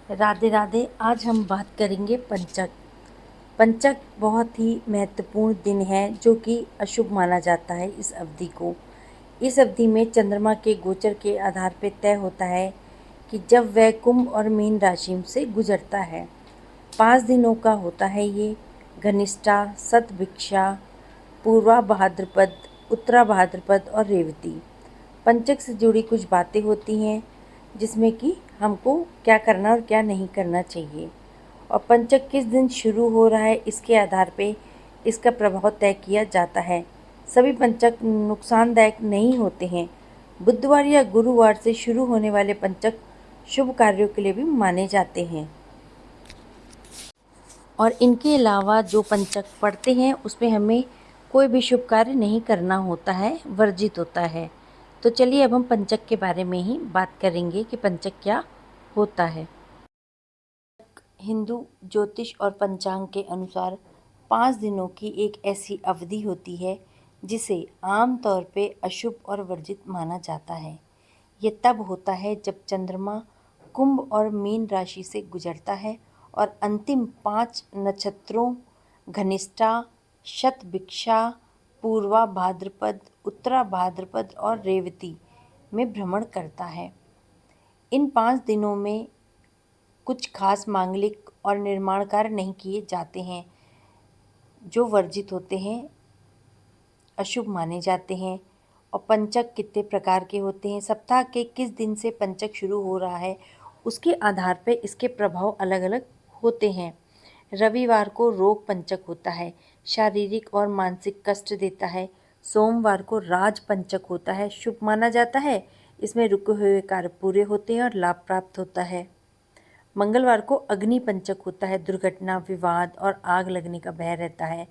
राधे राधे। आज हम बात करेंगे पंचक। पंचक बहुत ही महत्वपूर्ण दिन है जो कि अशुभ माना जाता है। इस अवधि को इस अवधि में चंद्रमा के गोचर के आधार पर तय होता है कि जब वह कुंभ और मीन राशि से गुजरता है। 5 दिनों का होता है ये। घनिष्ठा, शतभिक्षा, पूर्वा भाद्रपद, उत्तरा भाद्रपद और रेवती। पंचक से जुड़ी कुछ बातें होती हैं जिसमें कि हमको क्या करना और क्या नहीं करना चाहिए, और पंचक किस दिन शुरू हो रहा है इसके आधार पे इसका प्रभाव तय किया जाता है। सभी पंचक नुकसानदायक नहीं होते हैं। बुधवार या गुरुवार से शुरू होने वाले पंचक शुभ कार्यों के लिए भी माने जाते हैं, और इनके अलावा जो पंचक पढ़ते हैं उसमें हमें कोई भी शुभ कार्य नहीं करना होता है, वर्जित होता है। तो चलिए अब हम पंचक के बारे में ही बात करेंगे कि पंचक क्या होता है। हिंदू ज्योतिष और पंचांग के अनुसार 5 दिनों की एक ऐसी अवधि होती है जिसे आम तौर पे अशुभ और वर्जित माना जाता है। ये तब होता है जब चंद्रमा कुंभ और मीन राशि से गुजरता है और अंतिम 5 नक्षत्रों घनिष्ठा, शतभिक्षा, पूर्वा भाद्रपद, उत्तरा भाद्रपद और रेवती में भ्रमण करता है। इन 5 दिनों में कुछ खास मांगलिक और निर्माण कार्य नहीं किए जाते हैं जो वर्जित होते हैं, अशुभ माने जाते हैं। और पंचक कितने प्रकार के होते हैं, सप्ताह के किस दिन से पंचक शुरू हो रहा है उसके आधार पर इसके प्रभाव अलग अलग होते हैं। रविवार को रोग पंचक होता है, शारीरिक और मानसिक कष्ट देता है। सोमवार को राज पंचक होता है, शुभ माना जाता है। इसमें रुके हुए कार्य पूरे होते हैं और लाभ प्राप्त होता है। मंगलवार को अग्नि पंचक होता है, दुर्घटना, विवाद और आग लगने का भय रहता है।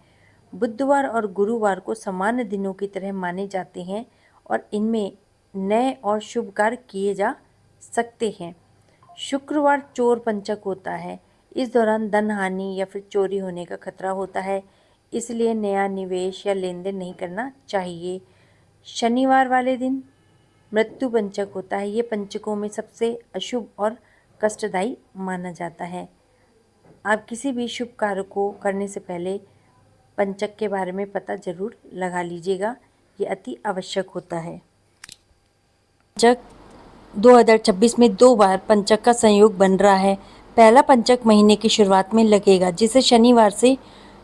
बुधवार और गुरुवार को सामान्य दिनों की तरह माने जाते हैं और इनमें नए और शुभ कार्य किए जा सकते हैं। शुक्रवार चोर पंचक होता है, इस दौरान धन हानि या फिर चोरी होने का खतरा होता है, इसलिए नया निवेश या लेन देन नहीं करना चाहिए। शनिवार वाले दिन मृत्यु पंचक होता है, ये पंचकों में सबसे अशुभ और कष्टदायी माना जाता है। आप किसी भी शुभ कार्य को करने से पहले पंचक के बारे में पता जरूर लगा लीजिएगा, ये अति आवश्यक होता है। पंचक 2026 में 2 बार पंचक का संयोग बन रहा है। पहला पंचक महीने की शुरुआत में लगेगा जिसे शनिवार से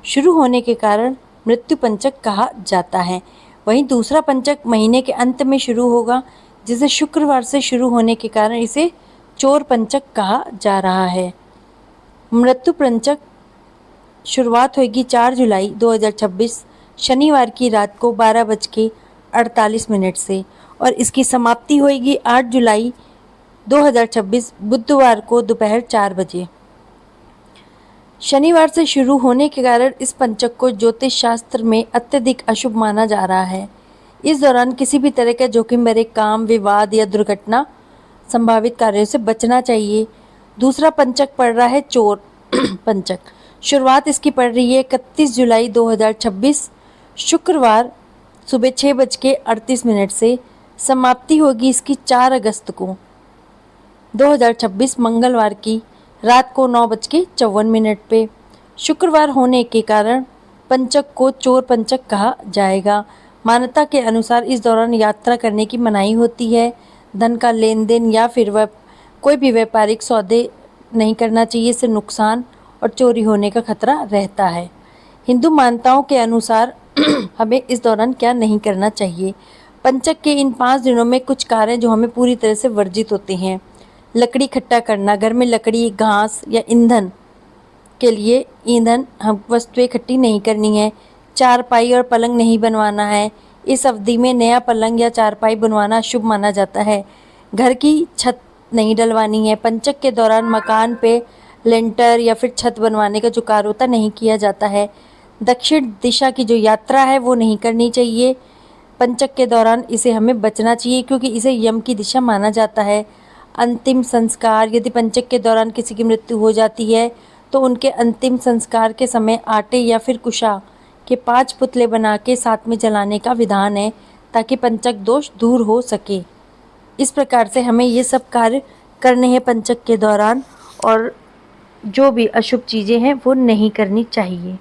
शुरू होने के कारण मृत्यु पंचक कहा जाता है। वहीं दूसरा पंचक महीने के अंत में शुरू होगा जिसे शुक्रवार से शुरू होने के कारण इसे चोर पंचक कहा जा रहा है। मृत्यु पंचक शुरुआत होगी 4 जुलाई 2026 शनिवार की रात को 12:48 से और इसकी समाप्ति होगी 8 जुलाई 2026 बुधवार को दोपहर 4 बजे। शनिवार से शुरू होने के कारण इस पंचक को ज्योतिष शास्त्र में अत्यधिक अशुभ माना जा रहा है। इस दौरान किसी भी तरह के जोखिम भरे काम, विवाद या दुर्घटना संभावित कार्यों से बचना चाहिए। दूसरा पंचक पड़ रहा है चोर पंचक। शुरुआत इसकी पड़ रही है 31 जुलाई 2026 शुक्रवार सुबह 6:38 से। समाप्ति होगी इसकी 4 अगस्त को 2026 मंगलवार की रात को 9:54 पे। शुक्रवार होने के कारण पंचक को चोर पंचक कहा जाएगा। मान्यता के अनुसार इस दौरान यात्रा करने की मनाही होती है। धन का लेन देन या फिर कोई भी व्यापारिक सौदे नहीं करना चाहिए, इससे नुकसान और चोरी होने का खतरा रहता है। हिंदू मान्यताओं के अनुसार हमें इस दौरान क्या नहीं करना चाहिए। पंचक के इन 5 दिनों में कुछ कार्य जो हमें पूरी तरह से वर्जित होते हैं। लकड़ी इकट्ठा करना, घर में लकड़ी, घास या ईंधन के लिए ईंधन हम वस्तुएं इकट्ठी नहीं करनी है। चारपाई और पलंग नहीं बनवाना है। इस अवधि में नया पलंग या चारपाई बनवाना शुभ माना जाता है। घर की छत नहीं डलवानी है। पंचक के दौरान मकान पे लेंटर या फिर छत बनवाने का जो कार्य होता नहीं किया जाता है। दक्षिण दिशा की जो यात्रा है वो नहीं करनी चाहिए। पंचक के दौरान इसे हमें बचना चाहिए क्योंकि इसे यम की दिशा माना जाता है। अंतिम संस्कार, यदि पंचक के दौरान किसी की मृत्यु हो जाती है तो उनके अंतिम संस्कार के समय आटे या फिर कुशा के 5 पुतले बना के साथ में जलाने का विधान है ताकि पंचक दोष दूर हो सके। इस प्रकार से हमें ये सब कार्य करने हैं पंचक के दौरान, और जो भी अशुभ चीज़ें हैं वो नहीं करनी चाहिए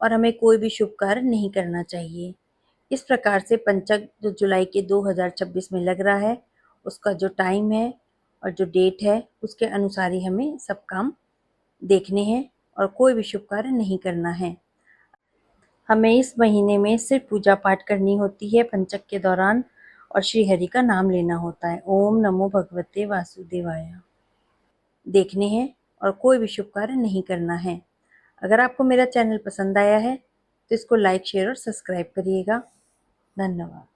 और हमें कोई भी शुभ कार्य नहीं करना चाहिए। इस प्रकार से पंचक जो जुलाई के 2026 में लग रहा है, उसका जो टाइम है और जो डेट है, उसके अनुसार ही हमें सब काम देखने हैं और कोई भी शुभ कार्य नहीं करना है। हमें इस महीने में सिर्फ पूजा पाठ करनी होती है पंचक के दौरान और श्री हरि का नाम लेना होता है। ओम नमो भगवते वासुदेवाय देखने हैं और कोई भी शुभ कार्य नहीं करना है। अगर आपको मेरा चैनल पसंद आया है तो इसको लाइक, शेयर और सब्सक्राइब करिएगा। धन्यवाद।